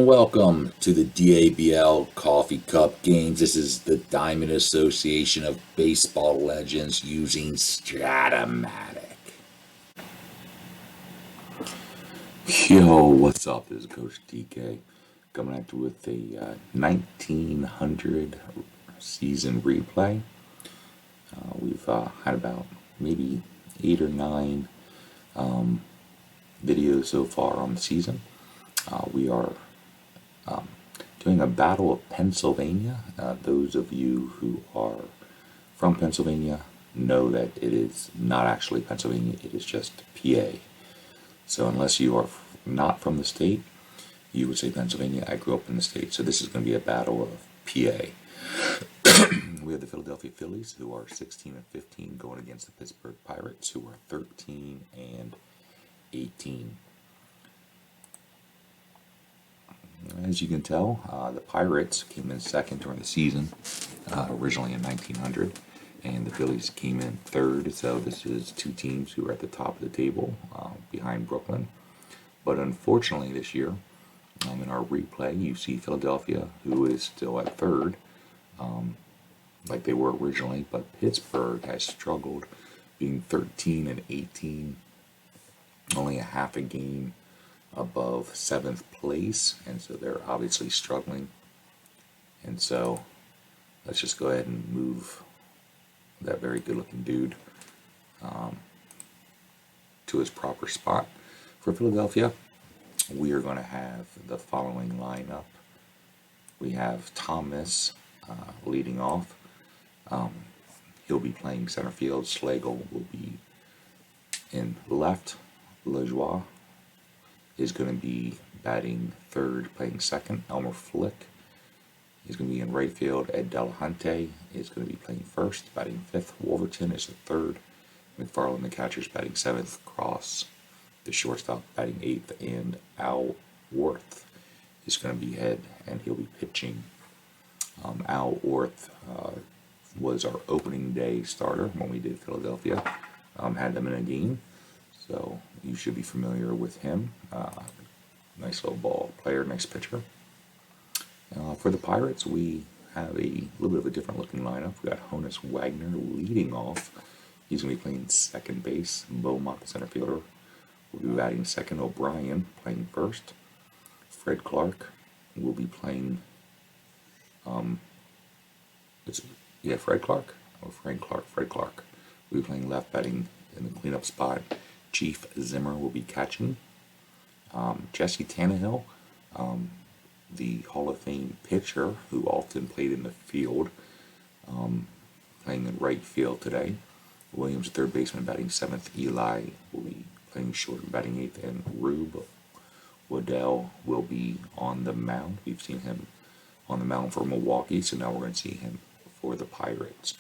and welcome to the DABL Coffee Cup Games. This is the Diamond Association of Baseball Legends using Strat-O-Matic. Yo, what's up? This is Coach DK coming at you with a 1900 season replay. We've had about maybe 8 or 9 videos so far on the season. We are doing a Battle of Pennsylvania. Those of you who are from Pennsylvania know that it is not actually Pennsylvania, it is just PA. So unless you are not from the state, you would say Pennsylvania. I grew up in the state, so this is going to be a battle of PA. We have the Philadelphia Phillies, who are 16-15, going against the Pittsburgh Pirates, who are 13-18. As you can tell, the Pirates came in second during the season, originally in 1900, and the Phillies came in third. So this is two teams who are at the top of the table, behind Brooklyn. But unfortunately this year, in our replay, you see Philadelphia, who is still at third, like they were originally, but Pittsburgh has struggled, being 13-18, only a half a game above 7th place, and so they're obviously struggling. And so let's just go ahead and move that very good looking dude to his proper spot. For Philadelphia, we are going to have the following lineup. We have Thomas leading off. He'll be playing center field. Schlegel will be in left. Lajoie is going to be batting third, playing second. Elmer Flick is going to be in right field. Ed Delahunty is going to be playing first, batting fifth. Wolverton is the third. McFarland, the catcher, is batting seventh. Cross, the shortstop, batting eighth. And Al Worth is going to be head, and he'll be pitching. Al Worth was our opening day starter when we did Philadelphia. Had them in a game. So you should be familiar with him. Nice little ball player, nice pitcher. For the Pirates, we have a little bit of a different looking lineup. We got Honus Wagner leading off. He's going to be playing second base. Beaumont, the center fielder, will be batting second. O'Brien playing first. Fred Clark will be playing. Fred Clark. Fred Clark will be playing left, batting in the cleanup spot. Chief Zimmer will be catching. Jesse Tannehill, the Hall of Fame pitcher who often played in the field, playing in right field today. Williams, third baseman, batting seventh. Eli will be playing short, batting eighth. And Rube Waddell will be on the mound. We've seen him on the mound for Milwaukee, so now we're going to see him for the Pirates.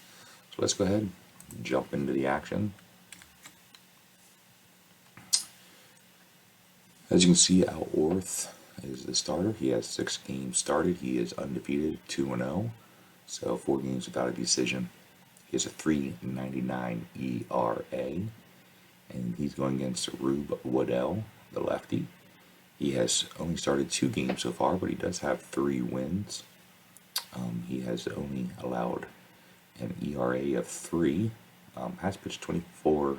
So let's go ahead and jump into the action. As you can see, Al Orth is the starter. He has 6 games started. He is undefeated, 2-0, so 4 games without a decision. He has a 3.99 ERA, and he's going against Rube Waddell, the lefty. He has only started 2 games so far, but he does have 3 wins. He has only allowed an ERA of 3. Has pitched 24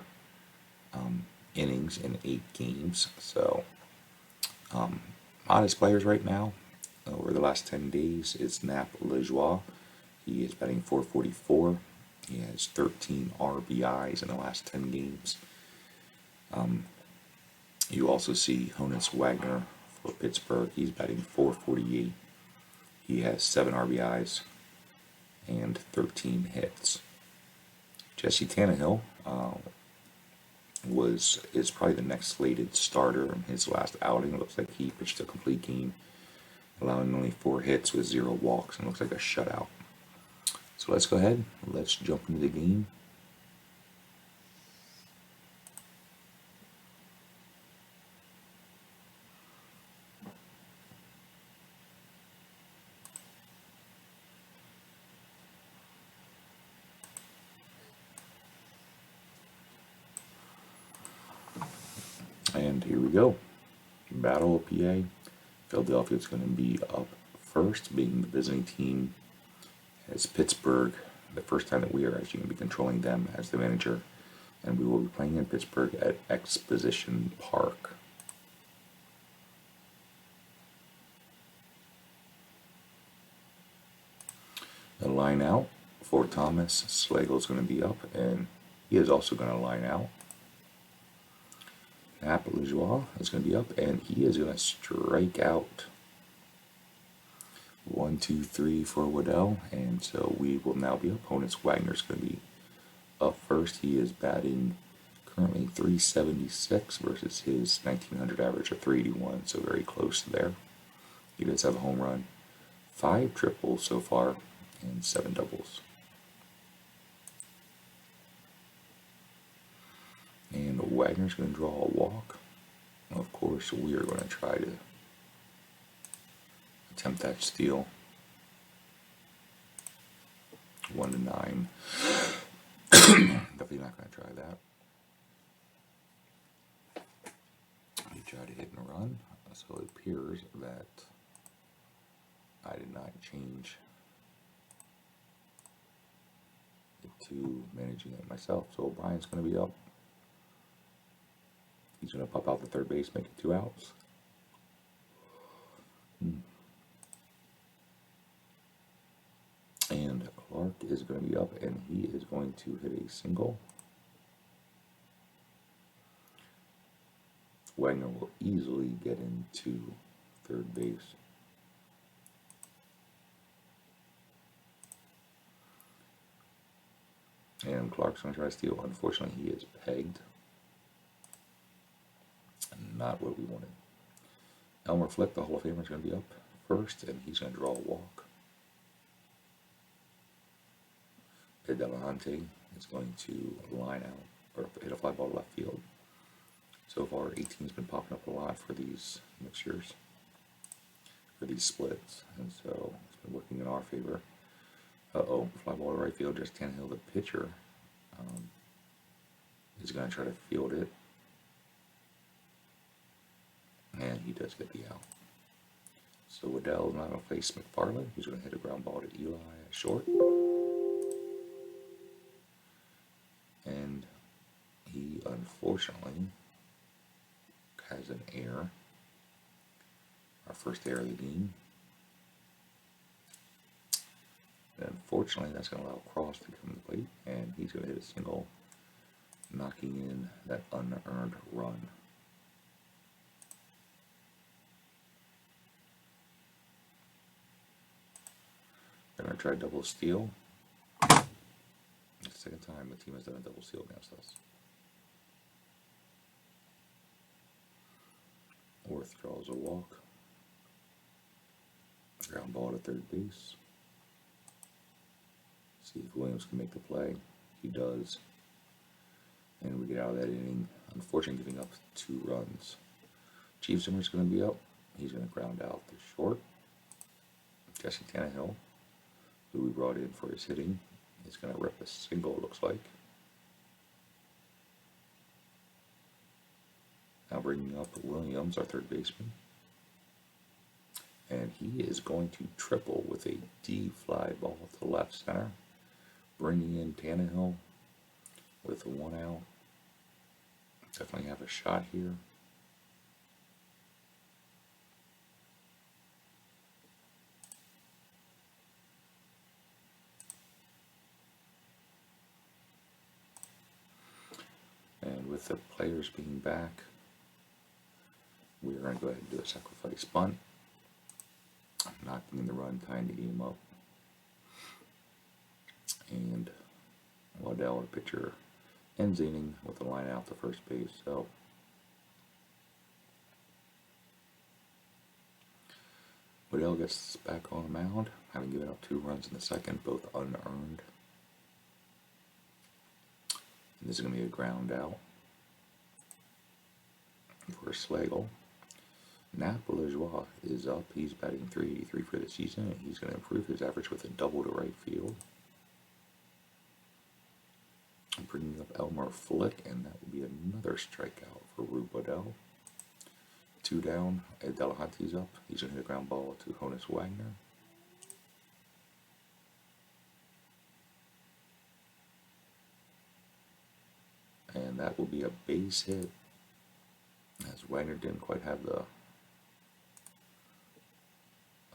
innings in 8 games, so hottest players right now over the last 10 days is Nap Lajoie. He is batting .444. He has 13 RBIs in the last 10 games. You also see Honus Wagner for Pittsburgh. He's batting .448. He has 7 RBIs and 13 hits. Jesse Tannehill is probably the next slated starter in his last outing. It looks like he pitched a complete game, allowing only 4 hits with 0 walks, and looks like a shutout. So let's go ahead, let's jump into the game. And here we go. Battle of PA. Philadelphia is going to be up first, being the visiting team, as Pittsburgh, the first time that we are actually going to be controlling them as the manager. And we will be playing in Pittsburgh at Exposition Park. The line out for Thomas, Slagle is going to be up, and he is also going to line out. Ep.09 is going to be up, and he is going to strike out. 1, 2, 3 for Waddell, and so we will now be opponents. Wagner's going to be up first. He is batting currently .376 versus his 1900 average of .381, so very close there. He does have a home run, 5 triples so far, and 7 doubles. And Wagner's going to draw a walk. Of course, we are going to try to attempt that steal. 1 to 9. Definitely not going to try that. We try to hit and run, so it appears that I did not change it to managing it myself. So O'Brien's going to be up. He's going to pop out the third base, make it 2 outs. And Clark is going to be up, and he is going to hit a single. Wagner will easily get into third base. And Clark's going to try to steal. Unfortunately, he is pegged. Not what we wanted. Elmer Flick, the Hall of Famer, is going to be up first, and he's going to draw a walk. Delahunty is going to line out, or hit a fly ball to left field. So far, 18's been popping up a lot for these mixtures, for these splits, and so it's been working in our favor. Fly ball to right field. Just Tannehill, the pitcher, is going to try to field it, and he does get the out. So Waddell is not going to face McFarland. He's going to hit a ground ball to Eli at short. And he unfortunately has an error. Our first error of the game. And unfortunately, that's going to allow Cross to come to the plate, and he's going to hit a single, knocking in that unearned run. They're going to try double steal. The second time the team has done a double steal against us. Orth draws a walk. Ground ball to third base. See if Williams can make the play. He does. And we get out of that inning, unfortunately giving up 2 runs. Chief Zimmer's going to be up. He's going to ground out to short. Jesse Tannehill, who we brought in for his hitting, is going to rip a single, it looks like. Now bringing up Williams, our third baseman. And he is going to triple with a D fly ball to left center. Bringing in Tannehill with 1 out. Definitely have a shot here. And with the players being back, we are going to go ahead and do a sacrifice bunt. Knocking in the run, tying the game up. And Waddell, our pitcher, ends inning with a line out to first base. So Waddell gets back on the mound, having given up 2 runs in the second, both unearned. And this is going to be a ground out for Slagle. Ep.09 is up. He's batting .383 for the season, and he's going to improve his average with a double to right field. I'm bringing up Elmer Flick, and that will be another strikeout for Rube Waddell. 2 down. Delahanty's up. He's going to hit a ground ball to Honus Wagner. And that will be a base hit, as Wagner didn't quite have the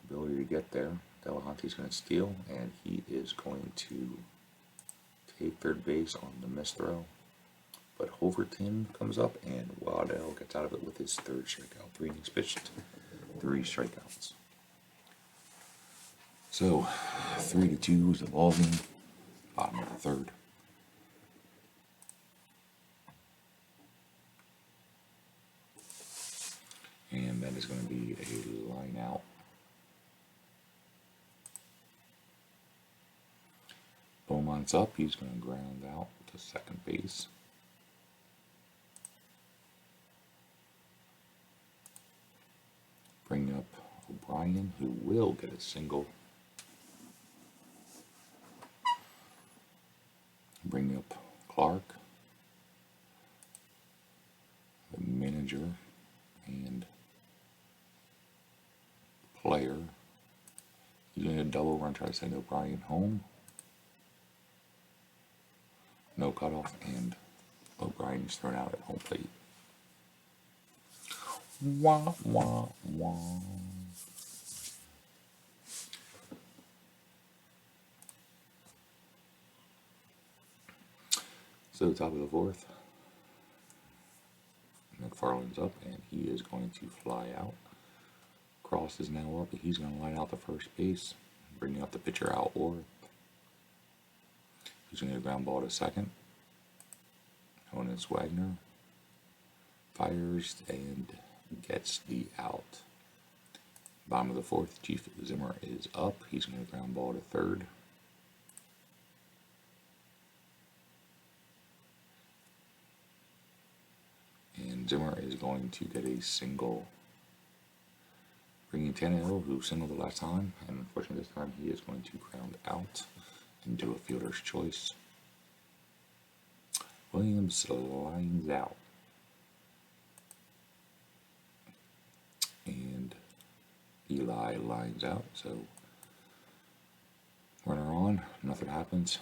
ability to get there. Delahanty's going to steal, and he is going to take third base on the missed throw. But Hoverton comes up, and Waddell gets out of it with his third strikeout. 3 innings pitched, 3 strikeouts. So, 3-2 is the ball game. Bottom of the third. And that is going to be a line out. Beaumont's up. He's going to ground out to second base. Bring up O'Brien, who will get a single. Bring up Clark, the manager and player. He's going to double run, try to send O'Brien home. No cutoff, and O'Brien is thrown out at home plate. Wah, wah, wah. So, top of the fourth. McFarland's up, and he is going to fly out. Cross is now up, but he's going to line out the first base, bringing up the pitcher out Orth. He's going to ground ball to second. Honus Wagner fires and gets the out. Bottom of the fourth, Chief Zimmer is up. He's going to ground ball to third. And Zimmer is going to get a single, bringing Tannehill, who singled the last time, and unfortunately this time he is going to ground out and do a fielder's choice. Williams lines out. And Eli lines out, so runner on, nothing happens.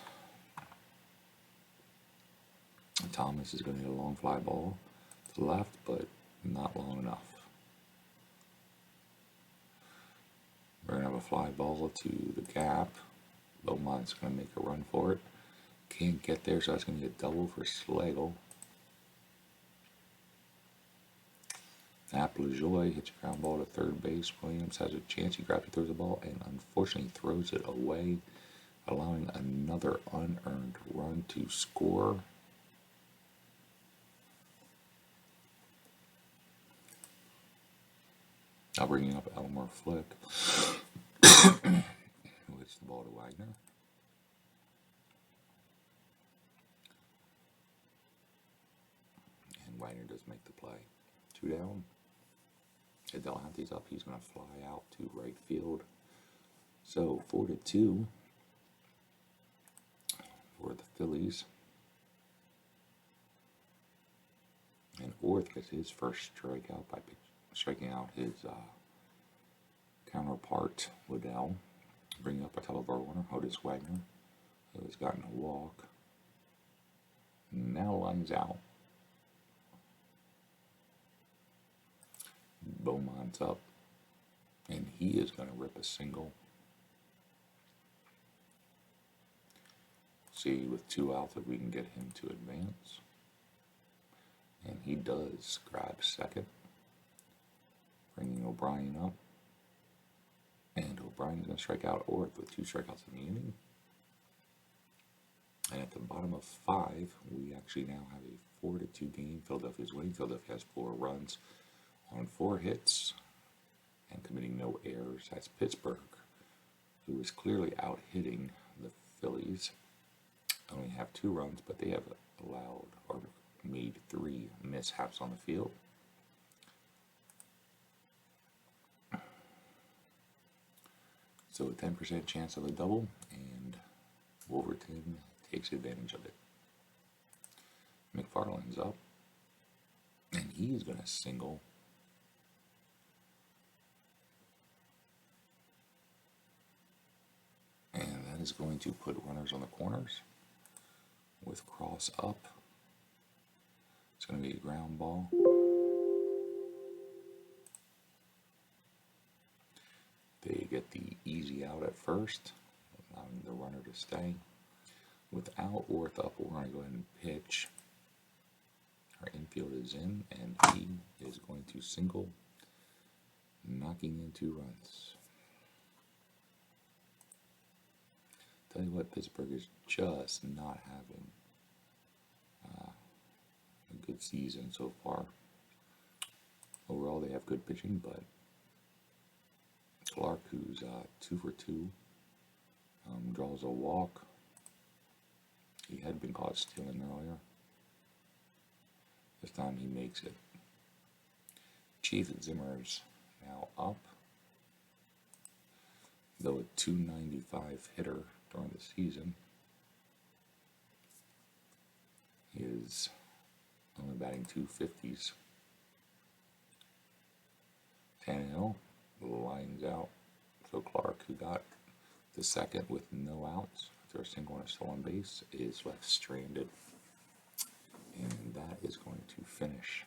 Thomas is going to hit a long fly ball to the left, but not long enough. We're going to have a fly ball to the gap. Beaumont's going to make a run for it. Can't get there, so that's going to be a double for Slagle. Applejoy hits a ground ball to third base. Williams has a chance. He grabs it, throws the ball, and unfortunately throws it away, allowing another unearned run to score. Now bringing up Elmer Flick, who hits the ball to Wagner. And Wagner does make the play. 2 down. Delahanty's up. He's going to fly out to right field. So 4-2 for the Phillies. And Orth gets his first strikeout by striking out his counterpart, Liddell. Bring up a top of our runner, Honus Wagner, who has gotten a walk. Now lines out. Beaumont's up, and he is going to rip a single. See with 2 outs if we can get him to advance. And he does grab second, bringing O'Brien up. And O'Brien is going to strike out Orth with 2 strikeouts in the inning. And at the bottom of 5, we actually now have a 4-2 game. Philadelphia's winning. Philadelphia has 4 runs on 4 hits and committing no errors. That's Pittsburgh, who is clearly out hitting the Phillies. Only have 2 runs, but they have allowed or made 3 mishaps on the field. So a 10% chance of a double, and Wolverton takes advantage of it. McFarland's up, and he's going to single is going to put runners on the corners with cross up. It's going to be a ground ball. They get the easy out at first, allowing the runner to stay. Without Orth up, we're going to go ahead and pitch. Our infield is in, and he is going to single, knocking in 2 runs. Tell you what, Pittsburgh is just not having a good season so far. Overall, they have good pitching, but Clark, who's 2 for 2, draws a walk. He had been caught stealing earlier. This time he makes it. Chief Zimmer's now up. Though a .295 hitter during the season, he is only batting 250s. Tannehill lines out. So Clark, who got the second with no outs after a single and a stolen base, is left stranded. And that is going to finish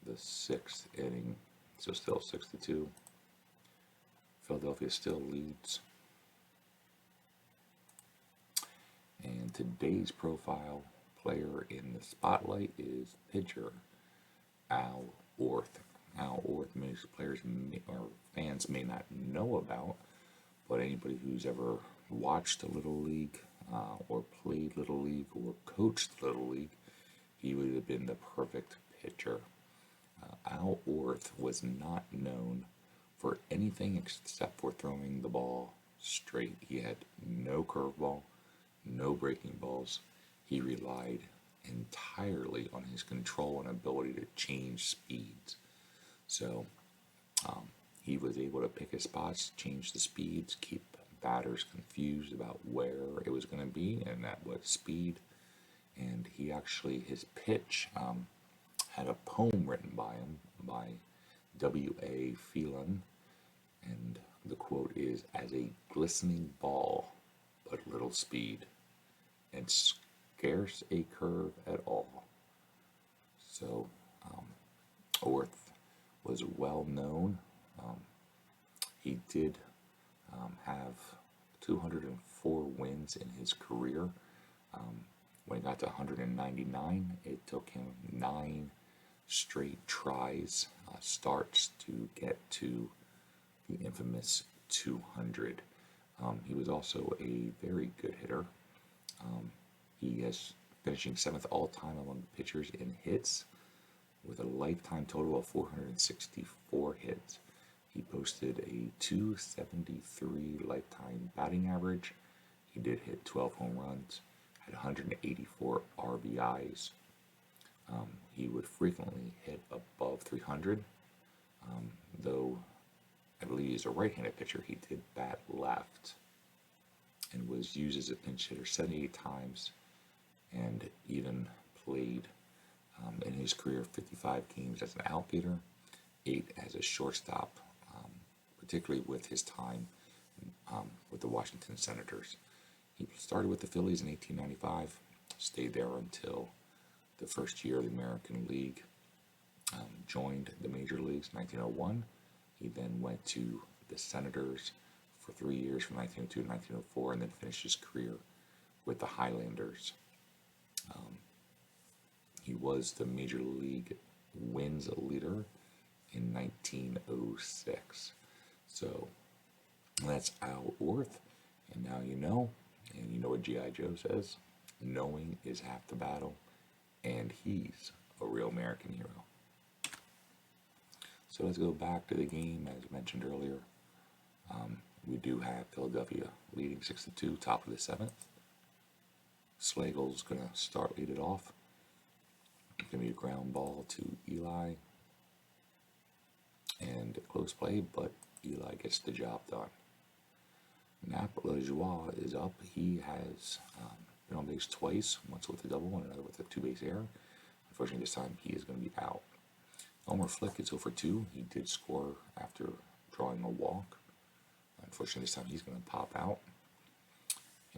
the 6th inning. So still 6-2. Philadelphia still leads. And today's profile player in the spotlight is pitcher Al Orth. Al Orth, most players or fans may not know about, but anybody who's ever watched a Little League or played Little League or coached Little League, he would have been the perfect pitcher. Al Orth was not known for anything except for throwing the ball straight. He had no curveball, no breaking balls. He relied entirely on his control and ability to change speeds. So he was able to pick his spots, change the speeds, keep batters confused about where it was going to be and at what speed. And he actually, his pitch had a poem written by him, by W.A. Phelan, and the quote is, "As a glistening ball, but little speed, and scarce a curve at all." So, Orth was well known. He did have 204 wins in his career. When he got to 199, it took him 9 straight tries, starts to get to the infamous 200. He was also a very good hitter. He is finishing 7th all-time among pitchers in hits, with a lifetime total of 464 hits. He posted a .273 lifetime batting average. He did hit 12 home runs, had 184 RBIs. He would frequently hit above 300, though I believe he's a right-handed pitcher. He did bat left and was used as a pinch hitter 78 times, and even played in his career 55 games as an outfielder, 8 as a shortstop, particularly with his time with the Washington Senators. He started with the Phillies in 1895, stayed there until the first year of the American League, joined the major leagues in 1901. He then went to the Senators for 3 years from 1902 to 1904, and then finished his career with the Highlanders. He was the major league wins leader in 1906. So that's Al Orth, and now you know, and you know what G.I. Joe says, knowing is half the battle, and he's a real American hero. So let's go back to the game. As mentioned earlier, we do have Philadelphia leading 6-2, top of the 7th. Slagle's going to lead it off. It's going to be a ground ball to Eli, and a close play, but Eli gets the job done. Nap Lajoie is up. He has been on base twice, once with a double and another with a 2-base error. Unfortunately, this time he is going to be out. Elmer Flick is 0 for 2. He did score after drawing a walk. Unfortunately, this time he's going to pop out.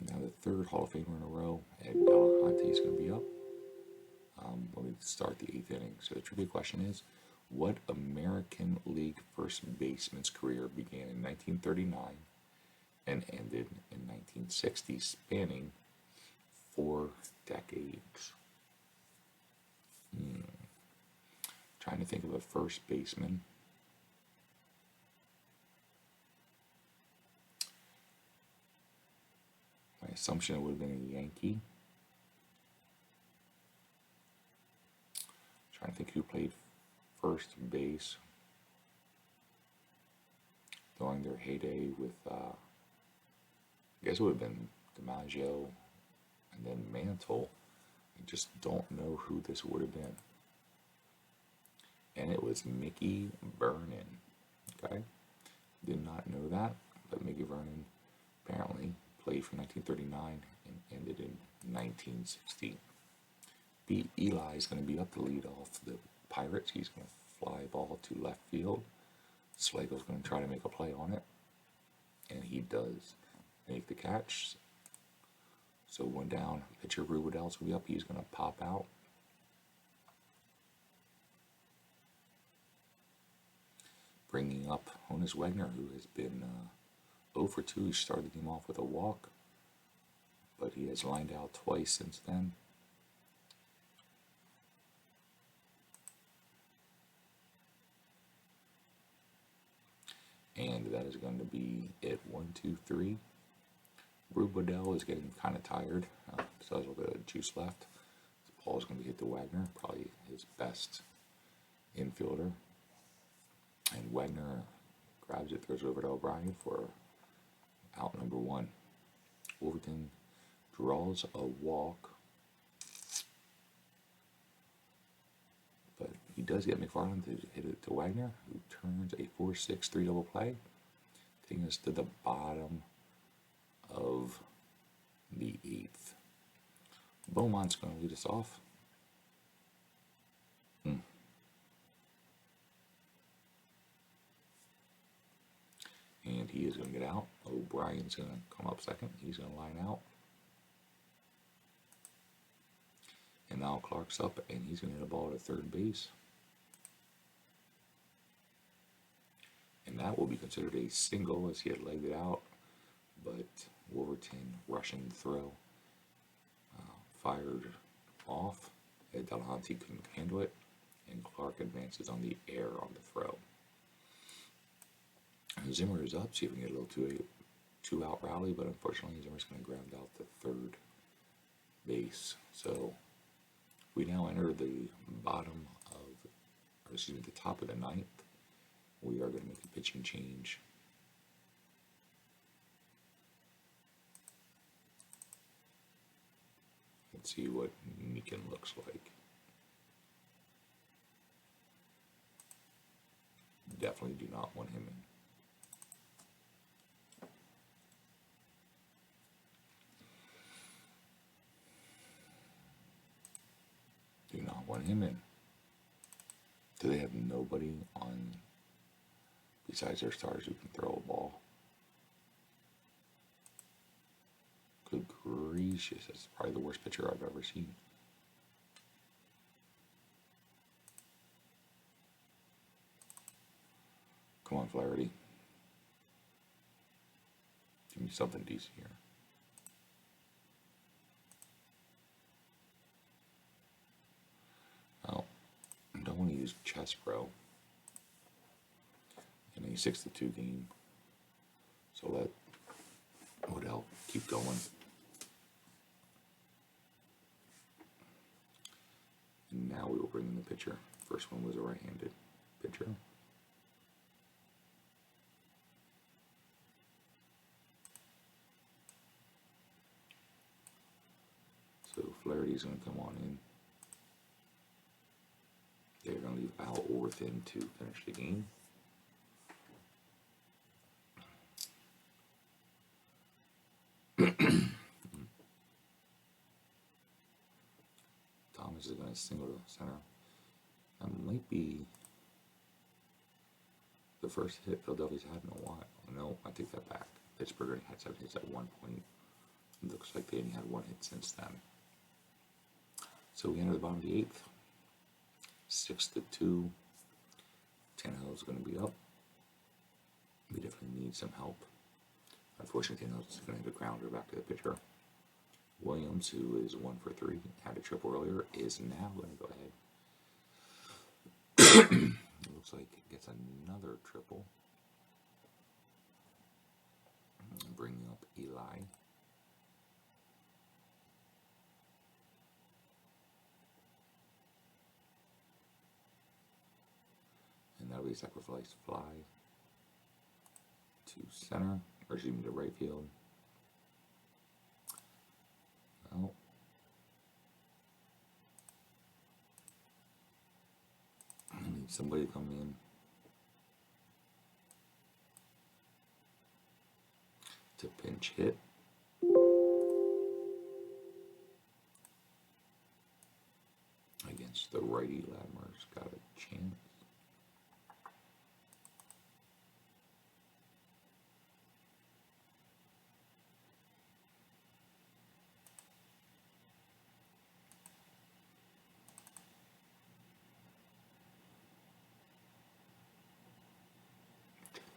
And now the third Hall of Famer in a row, Ed.09 is going to be up. When we start the 8th inning. So the trivia question is, what American League first baseman's career began in 1939 and ended in 1960, spanning 4 decades? Trying to think of a first baseman. My assumption it would have been a Yankee. Trying to think who played first base during their heyday with, I guess it would have been DiMaggio and then Mantle. I just don't know who this would have been. And it was Mickey Vernon. Okay? Did not know that, but Mickey Vernon apparently played from 1939 and ended in 1960. Pete Eli is going to be up to lead off the Pirates. He's going to fly ball to left field. Slago's going to try to make a play on it. And he does make the catch. So 1 down. Pitcher Rubidel's going to be up. He's going to pop out. Bringing up Honus Wagner, who has been 0 for 2. He started the game off with a walk, but he has lined out twice since then. And that is going to be it. 1, 2, 3. Rubidoux is getting kind of tired. Still has a little bit of juice left. The ball is going to be hit to Wagner, probably his best infielder. And Wagner grabs it, throws it over to O'Brien for out number 1. Wolverton draws a walk, but he does get McFarland to hit it to Wagner, who turns a 4-6-3 double play, taking us to the bottom of the 8th. Beaumont's going to lead us off. And he is going to get out. O'Brien's going to come up second. He's going to line out. And now Clark's up, and he's going to hit a ball to third base. And that will be considered a single as he had legged it out. But Wolverton rushing the throw. Fired off. Ed Delahanty couldn't handle it. And Clark advances on the air on the throw. Zimmer is up, see if we can get a little two-out rally, but unfortunately Zimmer's going to ground out the third base. So we now enter the the top of the 9th. We are going to make a pitching change. Let's see what Meekin looks like. Definitely do not want him in. Do not want him in. Do they have nobody on besides their stars who can throw a ball? Good gracious, that's probably the worst pitcher I've ever seen. Come on, Flaherty. Give me something decent here. Oh, I don't want to use Chess Pro in a 6-2 game. So let Odell keep going. And now we will bring in the pitcher. First one was a right-handed pitcher. So Flaherty's going to come on in. They're going to leave Al Overton to finish the game. Thomas is going to single to center. That might be the first hit Philadelphia's had in a while. No, I take that back. Pittsburgh already had 7 hits at one point Looks like they only had one hit since then. So we enter the bottom of the 8th. 6-2. Tannehill is going to be up. We definitely need some help. Unfortunately, Tannehill is going to hit a grounder back to the pitcher. Williams, who is 1 for 3, had a triple earlier, is now going to go ahead. It looks like it gets another triple. Bringing up Eli. And that'll be a sacrifice fly to center, or excuse me, to right field. Well, I need somebody to come in to pinch hit. Against the righty, Latimer's got a chance.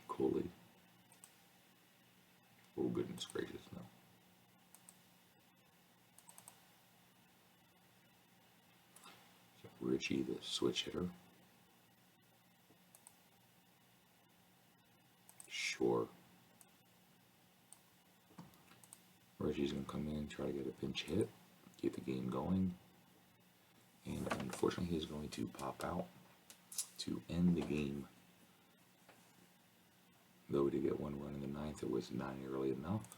Cooley. Oh, goodness gracious, no. So Richie, the switch hitter. Sure. Reggie's going to come in, try to get a pinch hit, keep the game going. And unfortunately, he's going to pop out to end the game. Though we did get one run in the 9th, it was not nearly enough.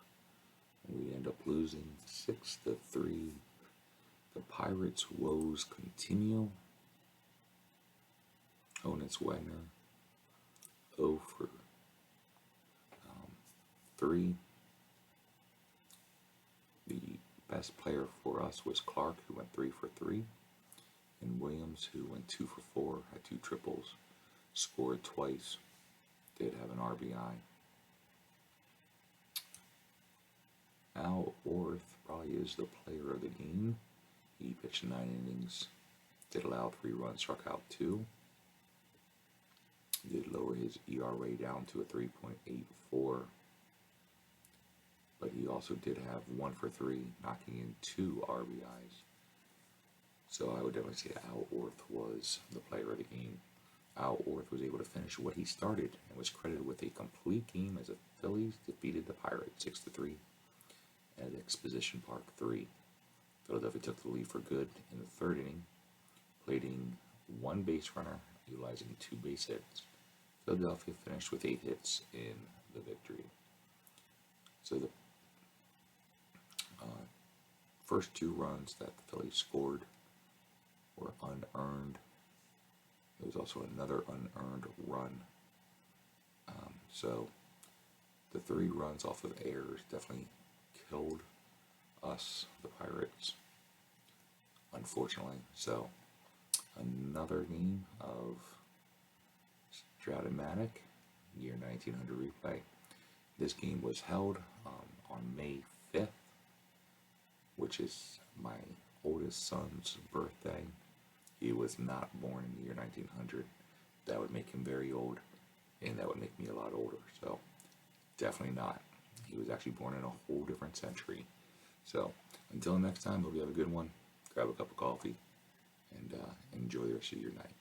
We end up losing 6-3. The Pirates' woes continue. Honus Wagner 0 for 3. The best player for us was Clark, who went 3 for 3. And Williams, who went 2 for 4, had 2 triples, scored twice, did have an RBI. Al Orth probably is the player of the game. He pitched 9 innings, did allow 3 runs, struck out 2. Did lower his ERA down to a 3.84. But he also did have 1 for 3, knocking in 2 RBIs. So I would definitely say Al Orth was the player of the game. Al Orth was able to finish what he started and was credited with a complete game as the Phillies defeated the Pirates 6-3 at Exposition Park 3. Philadelphia took the lead for good in the 3rd inning, plating 1 base runner, utilizing 2 base hits. Philadelphia finished with 8 hits in the victory. So the first 2 runs that the Phillies scored were unearned. There was also another unearned run. So the 3 runs off of errors definitely killed us, the Pirates, unfortunately. So another game of Strat-O-Matic, year 1900 replay. This game was held on May 5th, which is my oldest son's birthday. He was not born in the year 1900. That would make him very old, and that would make me a lot older. So definitely not. He was actually born in a whole different century. So until next time, hope you have a good one. Grab a cup of coffee and enjoy the rest of your night.